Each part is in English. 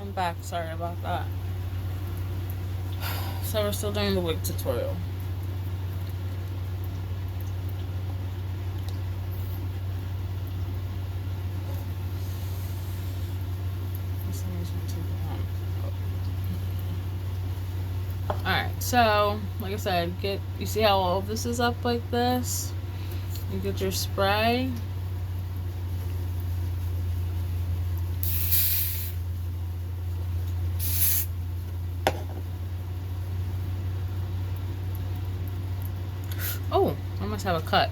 I'm back. Sorry about that. So we're still doing the wig tutorial. Alright, so like I said, you see how all of this is up like this? You get your spray. Oh, I must have a cut.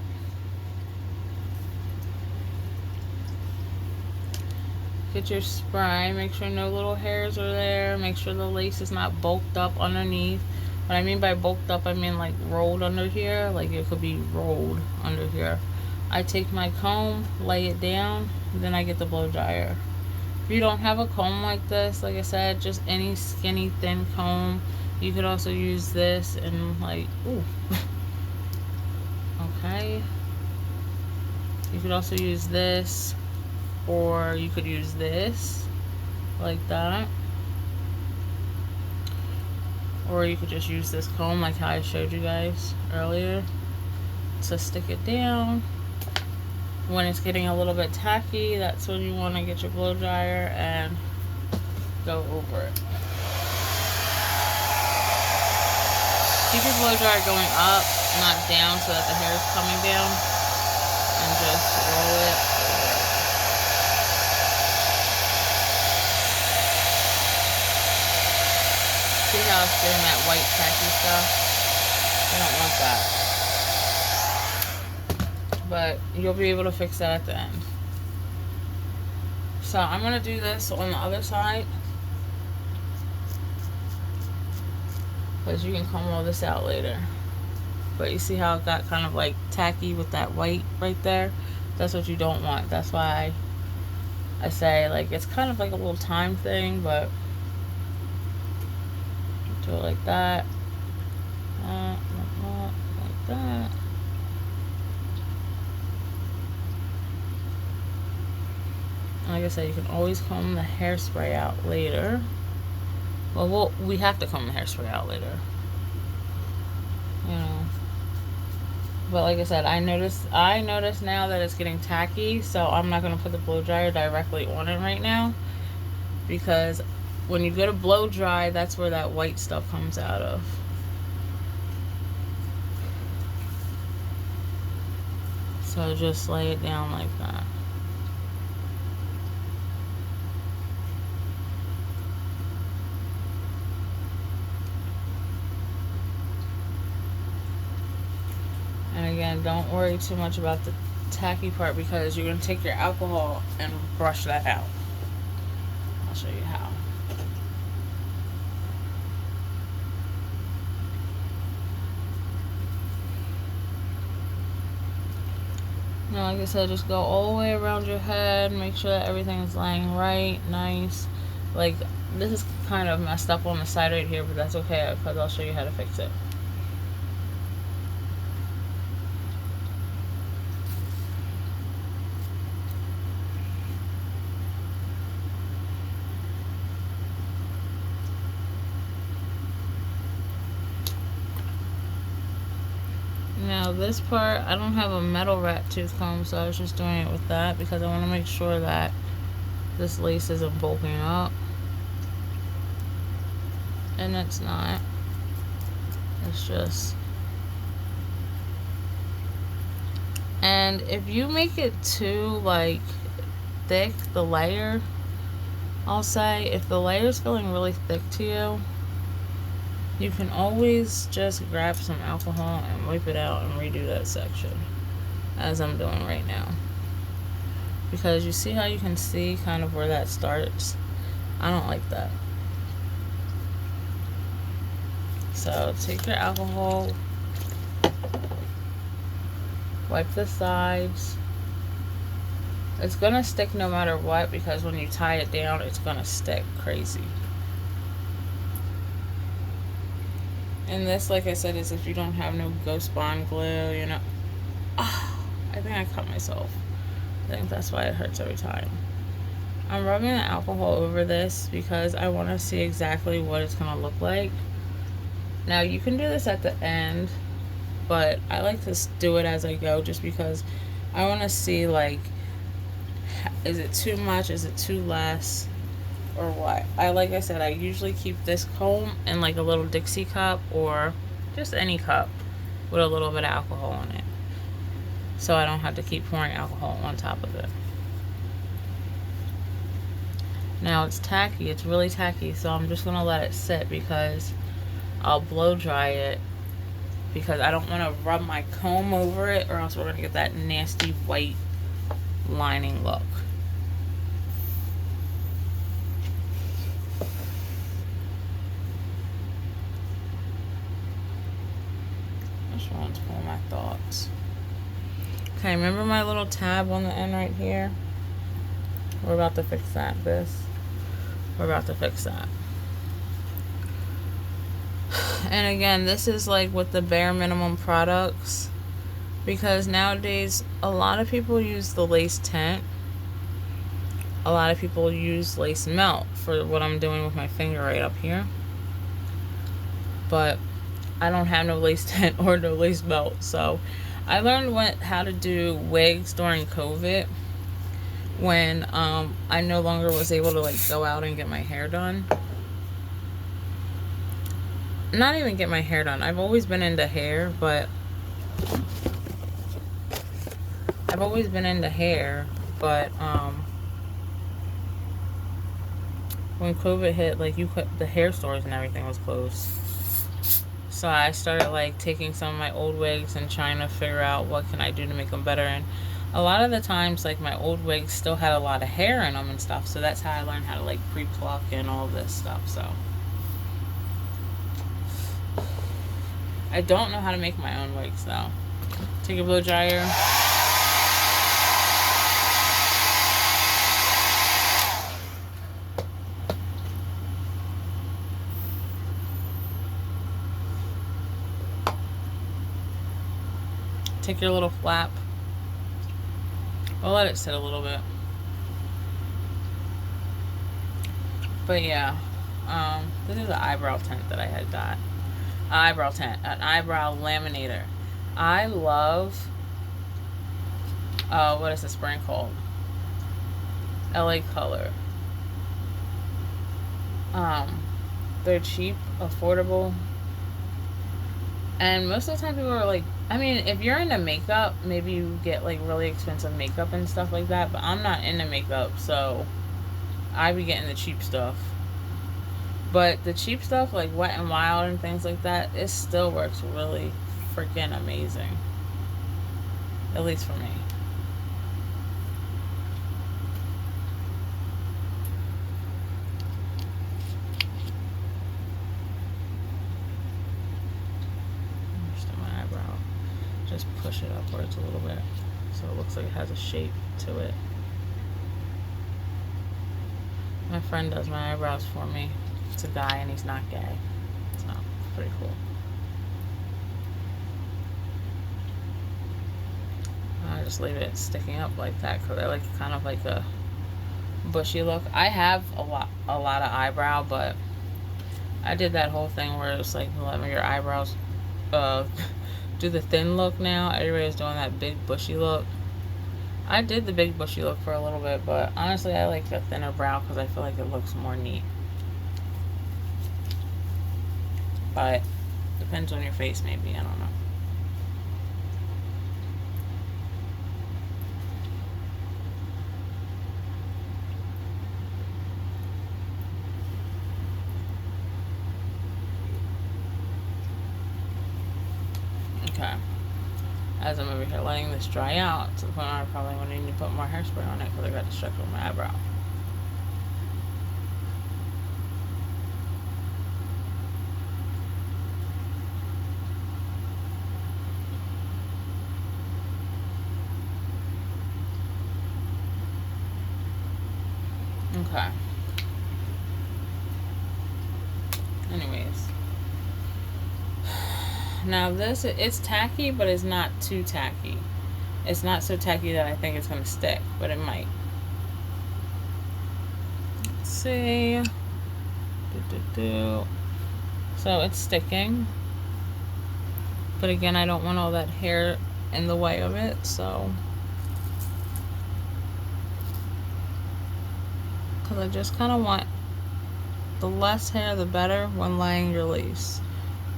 Get your spray, make sure no little hairs are there, make sure the lace is not bulked up underneath. What I mean by bulked up, I mean like rolled under here, like it could be rolled under here. I take my comb, lay it down, then I get the blow dryer. If you don't have a comb like this, like I said, just any skinny thin comb. You could also use this and like, ooh. Okay. You could also use this, or you could use this like that, or you could just use this comb like how I showed you guys earlier to stick it down. When it's getting a little bit tacky, that's when you want to get your blow dryer and go over it. Keep your blow dryer going up, not down, so that the hair is coming down, and just roll it. See how it's getting that white tacky stuff? I don't want that. But you'll be able to fix that at the end. So I'm going to do this on the other side, because you can comb all this out later. But you see how it got kind of like tacky with that white right there? That's what you don't want. That's why I say like it's kind of like a little time thing, but do it like that. Like that. Like I said, you can always comb the hairspray out later. Well, we have to comb the hairspray out later. You know. But like I said, I notice now that it's getting tacky, so I'm not going to put the blow dryer directly on it right now. Because when you go to blow dry, that's where that white stuff comes out of. So just lay it down like that. And again, don't worry too much about the tacky part, because you're going to take your alcohol and brush that out. I'll show you how. Now, like I said, just go all the way around your head. Make sure that everything is laying right, nice. Like, this is kind of messed up on the side right here, but that's okay, because I'll show you how to fix it. Now this part, I don't have a metal rat tooth comb, so I was just doing it with that because I want to make sure that this lace isn't bulking up. And it's not. It's just... And if you make it too, like, thick, the layer, I'll say, if the layer is feeling really thick to you, you can always just grab some alcohol and wipe it out and redo that section, as I'm doing right now. Because you see how you can see kind of where that starts? I don't like that. So take your alcohol, wipe the sides. It's gonna stick no matter what, because when you tie it down, it's gonna stick crazy. And this, like I said, is if you don't have no Ghost Bond glue, you know. I think I cut myself. I think that's why it hurts every time. I'm rubbing the alcohol over this because I want to see exactly what it's going to look like. Now you can do this at the end, but I like to do it as I go just because I want to see, like, is it too much, is it too less, or what. Like I said, I usually keep this comb in like a little Dixie cup or just any cup with a little bit of alcohol in it, so I don't have to keep pouring alcohol on top of it. Now it's tacky, it's really tacky, so I'm just gonna let it sit because I'll blow dry it, because I don't want to rub my comb over it or else we're gonna get that nasty white lining look. Just want to pull my thoughts. Okay, remember my little tab on the end right here? We're about to fix that. We're about to fix that. And again, this is like with the bare minimum products, because nowadays a lot of people use the lace tint. A lot of people use lace melt for what I'm doing with my finger right up here. But I don't have no lace tint or no lace melt. So I learned how to do wigs during COVID, when I no longer was able to like go out and get my hair done. Not even get my hair done. I've always been into hair, but when COVID hit, like, the hair stores and everything was closed. So I started like taking some of my old wigs and trying to figure out what can I do to make them better. And a lot of the times, like, my old wigs still had a lot of hair in them and stuff. So that's how I learned how to like pre-pluck and all this stuff. So I don't know how to make my own wigs though. Take a blow dryer. Take your little flap. I'll let it sit a little bit. But yeah, this is an eyebrow tint that I had got. Eyebrow tint, an eyebrow laminator. I love, what is this brand called? LA Color. They're cheap, affordable, and most of the time people are like, I mean, if you're into makeup, maybe you get like really expensive makeup and stuff like that, but I'm not into makeup, so I be getting the cheap stuff. But the cheap stuff, like Wet n Wild and things like that, it still works really freaking amazing. At least for me. Just on my eyebrow. Just push it upwards a little bit so it looks like it has a shape to it. My friend does my eyebrows for me. It's a guy and he's not gay, so it's pretty cool. I just leave it sticking up like that because I like kind of like a bushy look. I have a lot of eyebrow, but I did that whole thing where it's like, let your eyebrows do the thin look now. Everybody's doing that big bushy look. I did the big bushy look for a little bit, but honestly I like the thinner brow because I feel like it looks more neat. But depends on your face, maybe, I don't know. Okay, as I'm over here letting this dry out to the point where I probably won't need to put more hairspray on it because I got distracted with my eyebrow. Okay. Anyways. Now this, it's tacky, but it's not too tacky. It's not so tacky that I think it's going to stick, but it might. see. So it's sticking. But again, I don't want all that hair in the way of it, so. Because I just kind of want the less hair the better when laying your lace.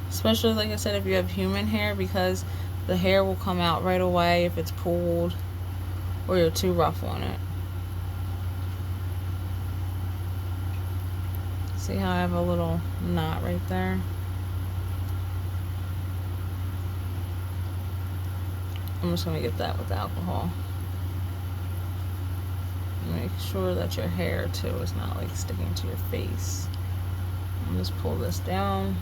Especially, like I said, if you have human hair, because the hair will come out right away if it's pulled or you're too rough on it. See how I have a little knot right there? I'm just going to get that with alcohol. Make sure that your hair too is not like sticking to your face. I'll just pull this down.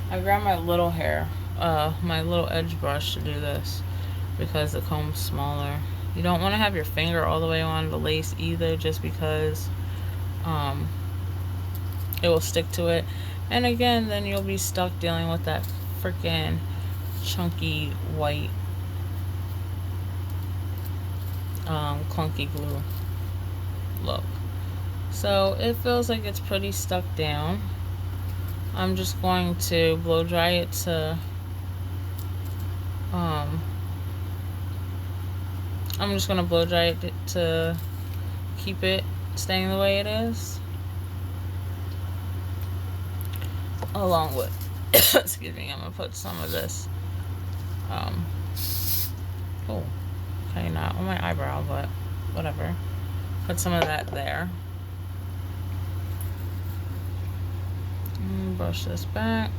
I grab my little hair, my little edge brush to do this because the comb's smaller. You don't want to have your finger all the way on the lace either, just because it will stick to it. And again, then you'll be stuck dealing with that freaking chunky white clunky glue look. So it feels like it's pretty stuck down. I'm just going to blow dry it to I'm just gonna blow dry it to keep it staying the way it is, along with excuse me, I'm gonna put some of this oh, okay, not on my eyebrow, but whatever, put some of that there. Brush this back.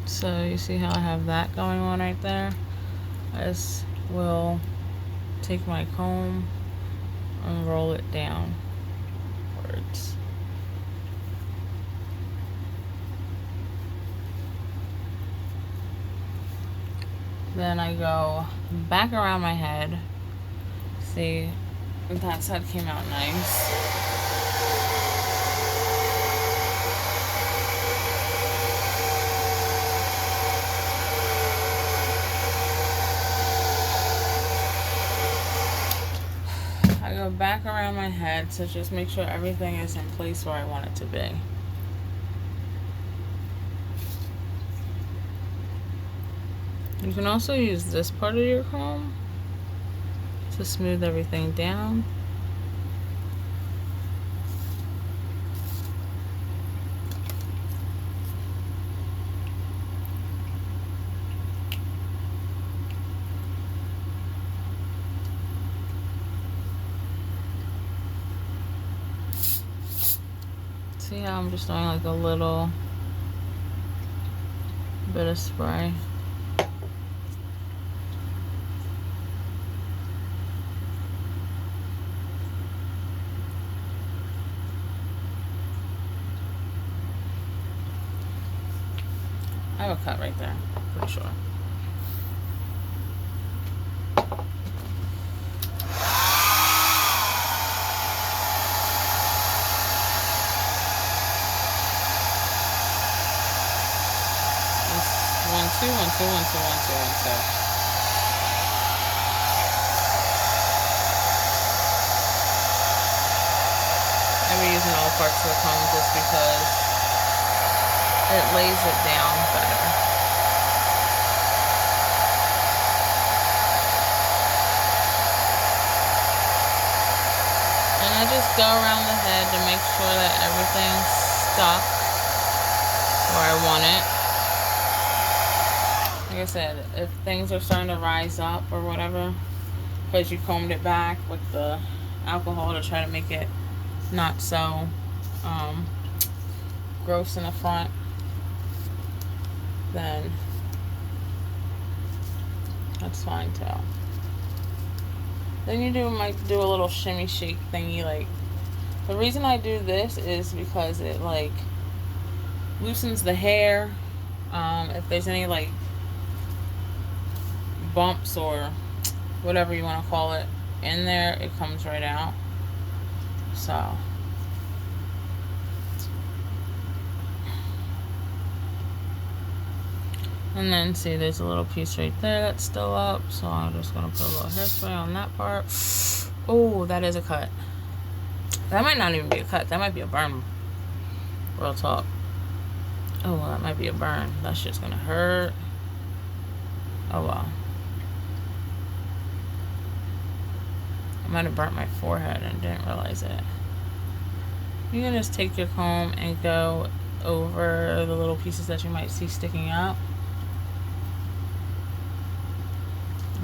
So you see how I have that going on right there? I just will take my comb and roll it downwards. Then I go back around my head. See, that side came out nice. I go back around my head to just make sure everything is in place where I want it to be. You can also use this part of your comb to smooth everything down. See how I'm just doing like a little bit of spray. I have a cut right there, pretty sure. One, two, one, two, one, two, one, two, one, two. I've been using all parts of the comb just because it lays it down better. And I just go around the head to make sure that everything's stuck where I want it. Like I said, if things are starting to rise up or whatever, because you combed it back with the alcohol to try to make it not so gross in the front, then that's fine too. Then you might do a little shimmy shake thingy. Like, the reason I do this is because it like loosens the hair. If there's any like bumps or whatever you want to call it in there, it comes right out. So And then see, there's a little piece right there that's still up, so I'm just gonna put a little hairspray on that part. Oh, that is a cut. That might not even be a cut. That might be a burn. Real talk. Oh, well, that might be a burn. That shit's gonna hurt. Oh, well. I might have burnt my forehead and didn't realize it. You can just take your comb and go over the little pieces that you might see sticking out.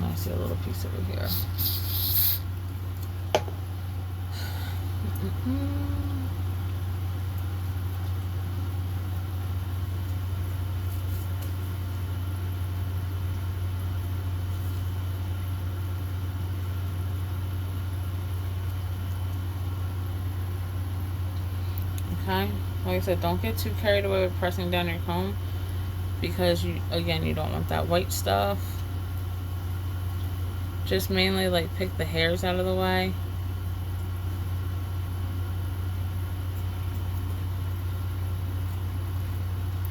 I see a little piece over here. Okay, like I said, don't get too carried away with pressing down your comb, because you don't want that white stuff. Just mainly like pick the hairs out of the way.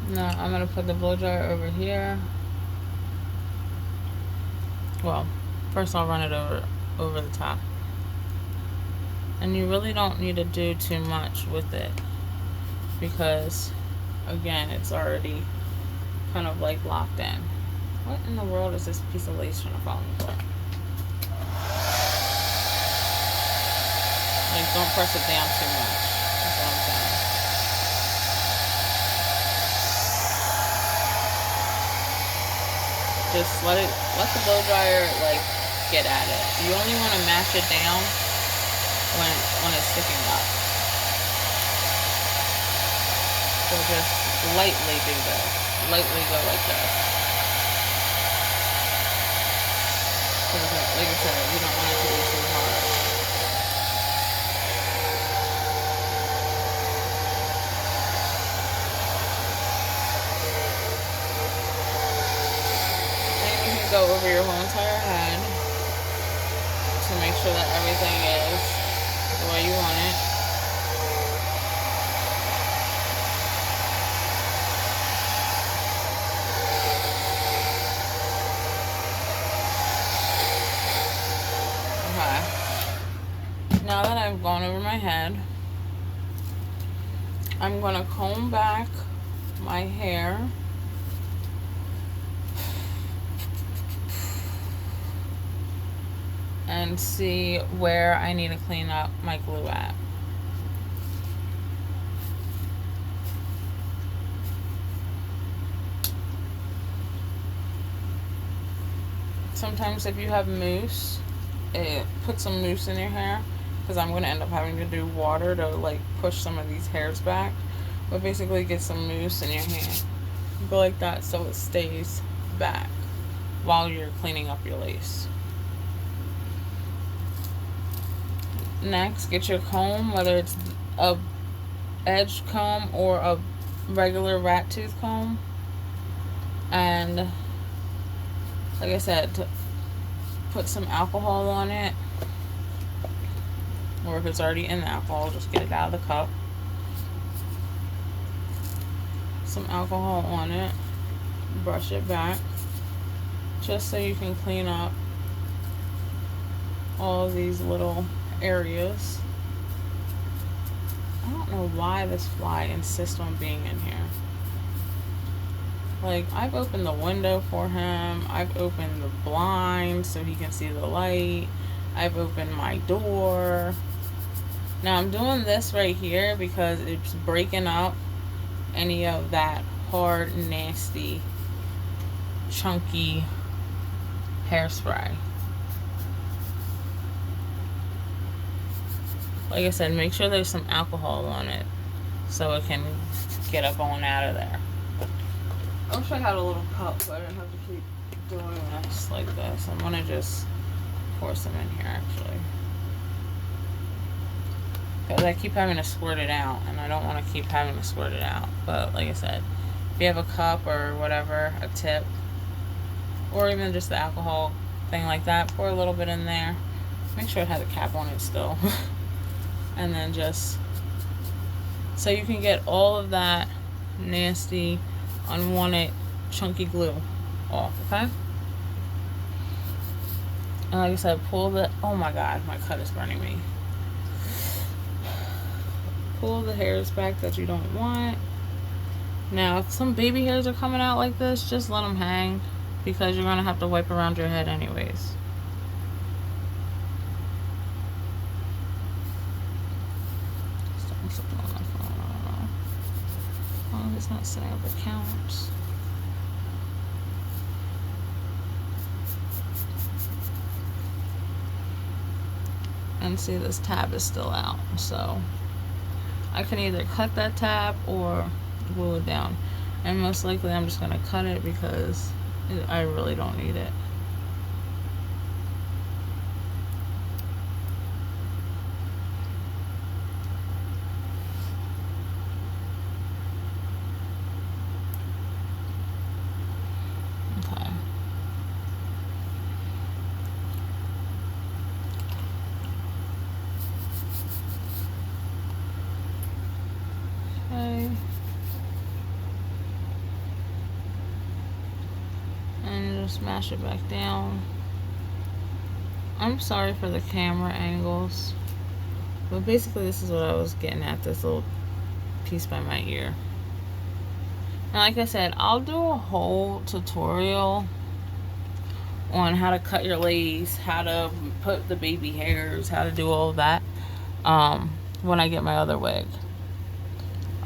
Now I'm gonna put the blow dryer over here. Well, first I'll run it over the top. And you really don't need to do too much with it, because again, it's already kind of like locked in. What in the world is this piece of lace trying to fall in for? Like, don't press it down too much. That's what I'm saying. Just let the blow dryer like get at it. You only want to mash it down when it's sticking up. So just lightly do this. Lightly go like this. Like I said, you don't want it to be too hard. And you can go over your whole entire head to make sure that everything is the way you want it. Now that I've gone over my head, I'm going to comb back my hair. And see where I need to clean up my glue at. Sometimes if you have mousse, put some mousse in your hair, because I'm going to end up having to do water to like push some of these hairs back. But basically get some mousse in your hand. Go like that so it stays back while you're cleaning up your lace. Next, get your comb, whether it's a edge comb or a regular rat tooth comb, and like I said, put some alcohol on it, or if it's already in the alcohol, just get it out of the cup. Some alcohol on it, brush it back, just so you can clean up all these little areas. I don't know why this fly insists on being in here. Like, I've opened the window for him, I've opened the blind so he can see the light, I've opened my door. Now I'm doing this right here because it's breaking up any of that hard, nasty, chunky hairspray. Like I said, make sure there's some alcohol on it so it can get up on out of there. I wish I had a little cup, but I didn't have to keep doing this like this. I'm gonna just pour some in here actually, because I keep having to squirt it out and I don't want to keep having to squirt it out. But like I said, if you have a cup or whatever, a tip, or even just the alcohol thing like that, pour a little bit in there. Make sure it has a cap on it still. And then just so you can get all of that nasty, unwanted chunky glue off, okay? And like I said, pull the, oh my god, my cut is burning me. Pull the hairs back that you don't want. Now, if some baby hairs are coming out like this, just let them hang, because you're going to have to wipe around your head anyways. Oh, it's not setting up accounts. And see, this tab is still out, so I can either cut that tab or glue it down. And most likely I'm just going to cut it because I really don't need it. Okay. Okay. And just mash it back down. I'm sorry for the camera angles, but basically this is what I was getting at, this little piece by my ear. And like I said, I'll do a whole tutorial on how to cut your lace, how to put the baby hairs, how to do all of that when I get my other wig.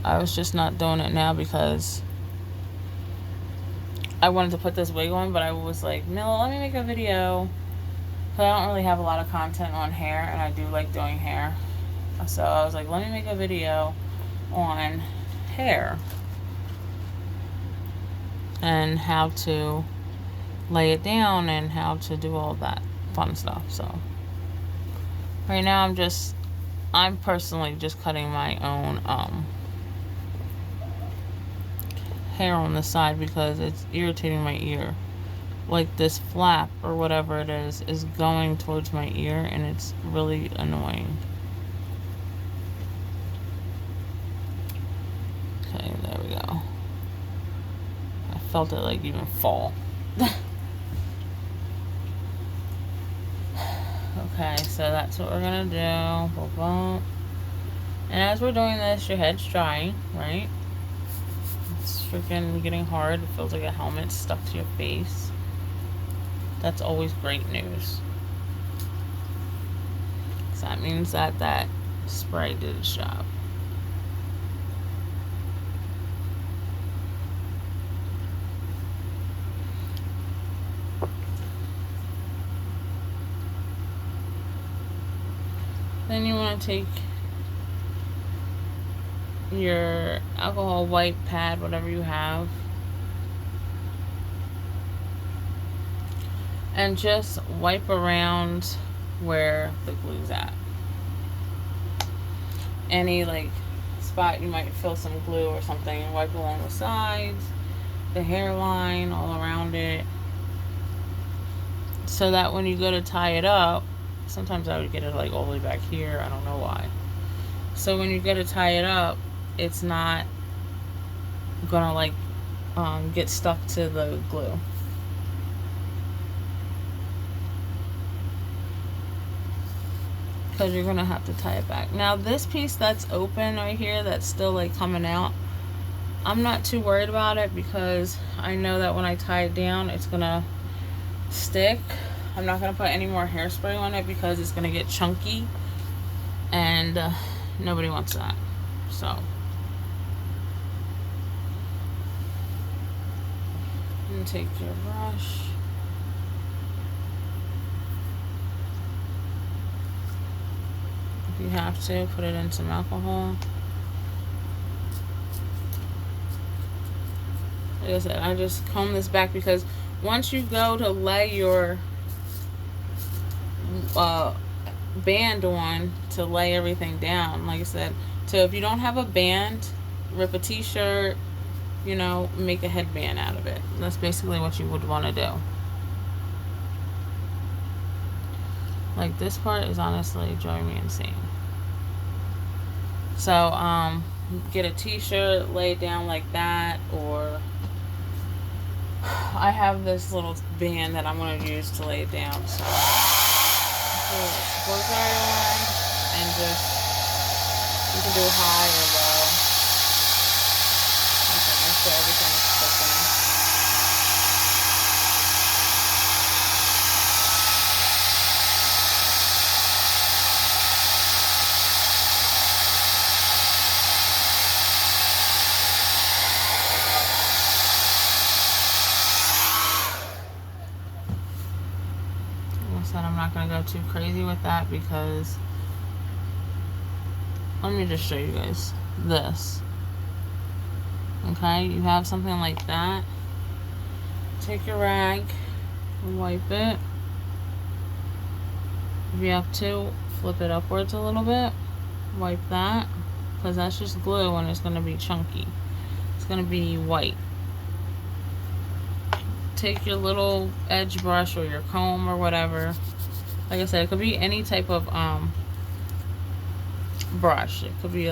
I was just not doing it now because I wanted to put this wig on, but I was like, Mila, let me make a video. Because I don't really have a lot of content on hair, and I do like doing hair. So I was like, let me make a video on hair and how to lay it down and how to do all that fun stuff. So right now I'm personally just cutting my own hair on the side because it's irritating my ear. Like this flap or whatever it is going towards my ear, and it's really annoying. Okay, there we go. I felt it like even fall. Okay, so that's what we're gonna do. Boom, boom. And as we're doing this, your head's drying, right? It's freaking getting hard. It feels like a helmet stuck to your face. That's always great news. So that means that spray did its job. Then you want to take your alcohol wipe pad, whatever you have, and just wipe around where the glue's at. Any like spot you might feel some glue or something, wipe along the sides, the hairline, all around it, so that when you go to tie it up, sometimes I would get it like all the way back here, I don't know why. So when you go to tie it up, it's not gonna like get stuck to the glue. Because you're gonna have to tie it back. Now this piece that's open right here, that's still like coming out, I'm not too worried about it because I know that when I tie it down, it's gonna stick. I'm not gonna put any more hairspray on it because it's gonna get chunky, and nobody wants that. So I'm gonna take your brush. If you have to, put it in some alcohol. Like I said, I just comb this back because once you go to lay your band on to lay everything down, like I said, so if you don't have a band, rip a t-shirt, you know, make a headband out of it. That's basically what you would want to do. Like this part is honestly driving me insane. So get a t-shirt, lay it down like that, or I have this little band that I'm going to use to lay it down. So put support guard on and just, you can do high or low. Okay, make sure everything is sticking. Like I said, I'm not going to go too crazy with that because let me just show you guys this. Okay, you have something like that. Take your rag and wipe it. If you have to, flip it upwards a little bit. Wipe that, because that's just glue and it's going to be chunky. It's going to be white. Take your little edge brush or your comb or whatever. Like I said, it could be any type of brush. It could be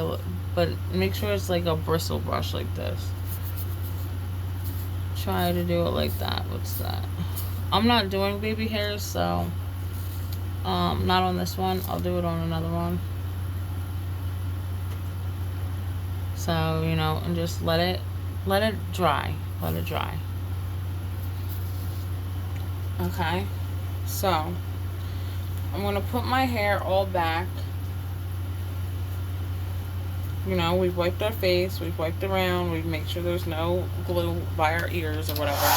but make sure it's like a bristle brush like this. Try to do it like that. What's that? I'm not doing baby hairs, so not on this one. I'll do it on another one. So, you know, and just let it dry. Let it dry. Okay. So, I'm going to put my hair all back. You know, we've wiped our face, we've wiped around, we make sure there's no glue by our ears or whatever. I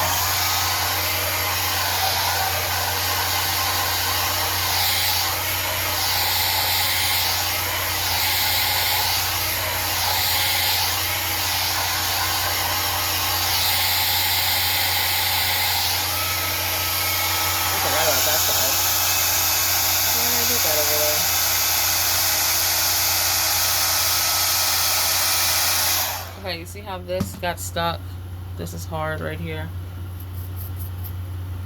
forgot about that side. Why did I do that over there? Okay, you see how this got stuck? This is hard right here.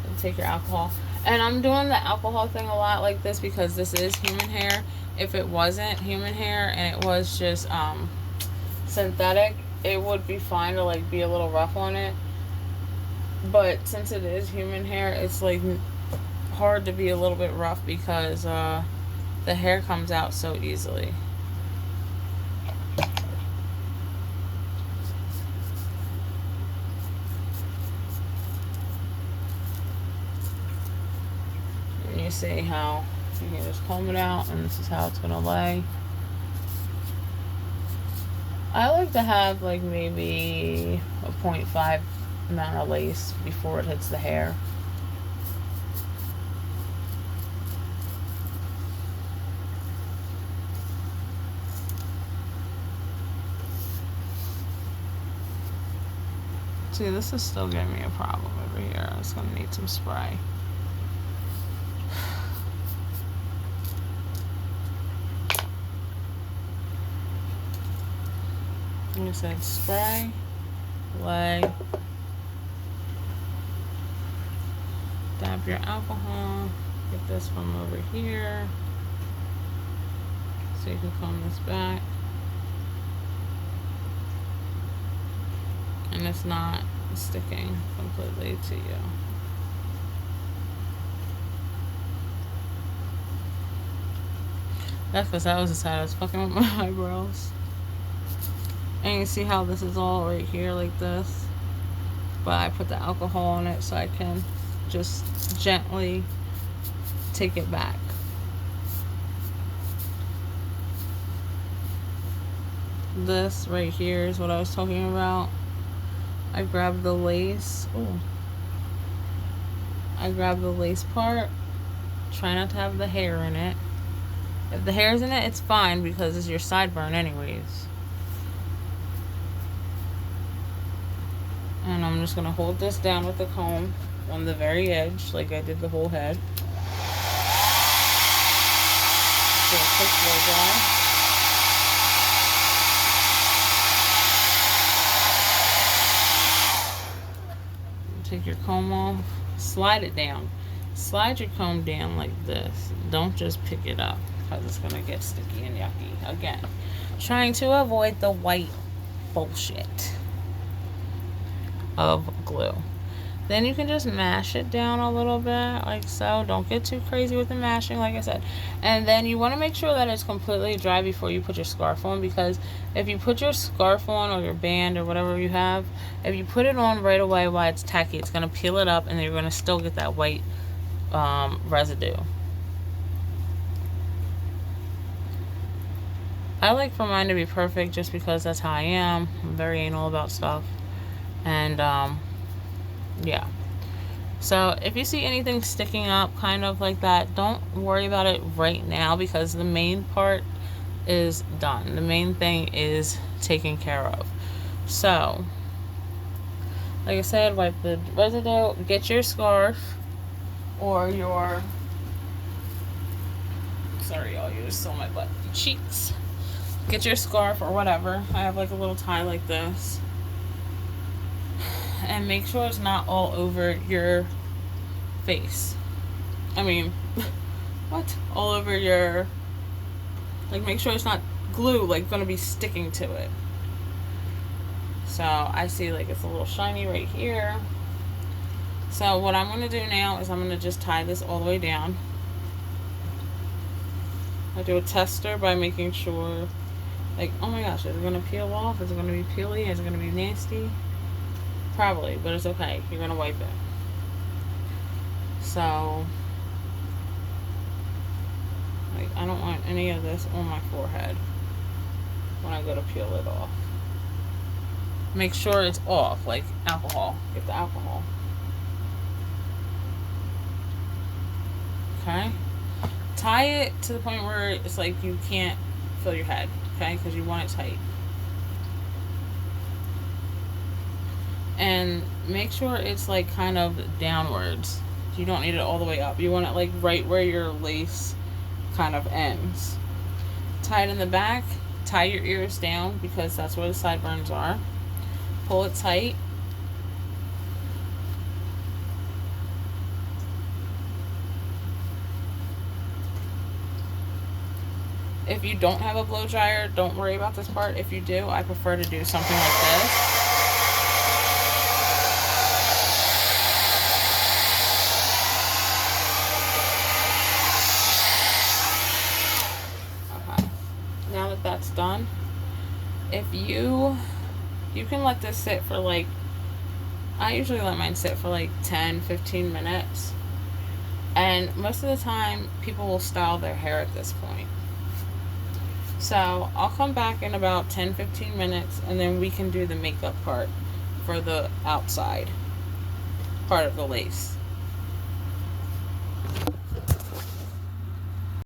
And take your alcohol. And I'm doing the alcohol thing a lot like this because this is human hair. If it wasn't human hair and it was just synthetic, it would be fine to like be a little rough on it. But since it is human hair, it's like hard to be a little bit rough because the hair comes out so easily. You see how you can just comb it out, and this is how it's gonna lay. I like to have like maybe a 0.5 amount of lace before it hits the hair. See, this is still giving me a problem over here. It's gonna need some spray. Like I said, spray, lay, dab your alcohol, get this from over here, so you can comb this back, and it's not sticking completely to you. That's because that was the side I was fucking with my eyebrows. And you see how this is all right here like this? But I put the alcohol on it so I can just gently take it back. This right here is what I was talking about. I grabbed the lace. Ooh. I grabbed the lace part. Try not to have the hair in it. If the hair's in it, it's fine because it's your sideburn anyways. And I'm just going to hold this down with the comb on the very edge like I did the whole head. Do a quick blow dry. Take your comb off. Slide it down. Slide your comb down like this. Don't just pick it up because it's going to get sticky and yucky. Again, trying to avoid the white bullshit of glue. Then you can just mash it down a little bit, like so. Don't get too crazy with the mashing, like I said. And then you want to make sure that it's completely dry before you put your scarf on, because if you put your scarf on or your band or whatever you have, if you put it on right away while it's tacky, it's going to peel it up and you're going to still get that white residue. I like for mine to be perfect just because that's how I am. I'm very anal about stuff. And yeah. So if you see anything sticking up kind of like that, don't worry about it right now, because the main part is done. The main thing is taken care of. So like I said, wipe the residue, get your scarf or your, sorry y'all, you just saw my butt cheeks. Get your scarf or whatever. I have like a little tie like this. And make sure it's not all over your face. I mean, what? All over your, like, make sure it's not glue, like, gonna be sticking to it. So I see like it's a little shiny right here. So what I'm gonna do now is I'm gonna just tie this all the way down. I do a tester by making sure, like, oh my gosh, is it gonna peel off? Is it gonna be peely? Is it gonna be nasty? Probably, but it's okay. You're gonna wipe it. So, like, I don't want any of this on my forehead when I go to peel it off. Make sure it's off, like alcohol. Get the alcohol. Okay? Tie it to the point where it's like you can't feel your head, okay? Because you want it tight. And make sure it's like kind of downwards. You don't need it all the way up. You want it like right where your lace kind of ends. Tie it in the back. Tie your ears down because that's where the sideburns are. Pull it tight. If you don't have a blow dryer, don't worry about this part. If you do, I prefer to do something like this. Now that that's done, if you can let this sit for like, I usually let mine sit for like 10-15 minutes, and most of the time people will style their hair at this point. So I'll come back in about 10-15 minutes and then we can do the makeup part for the outside part of the lace.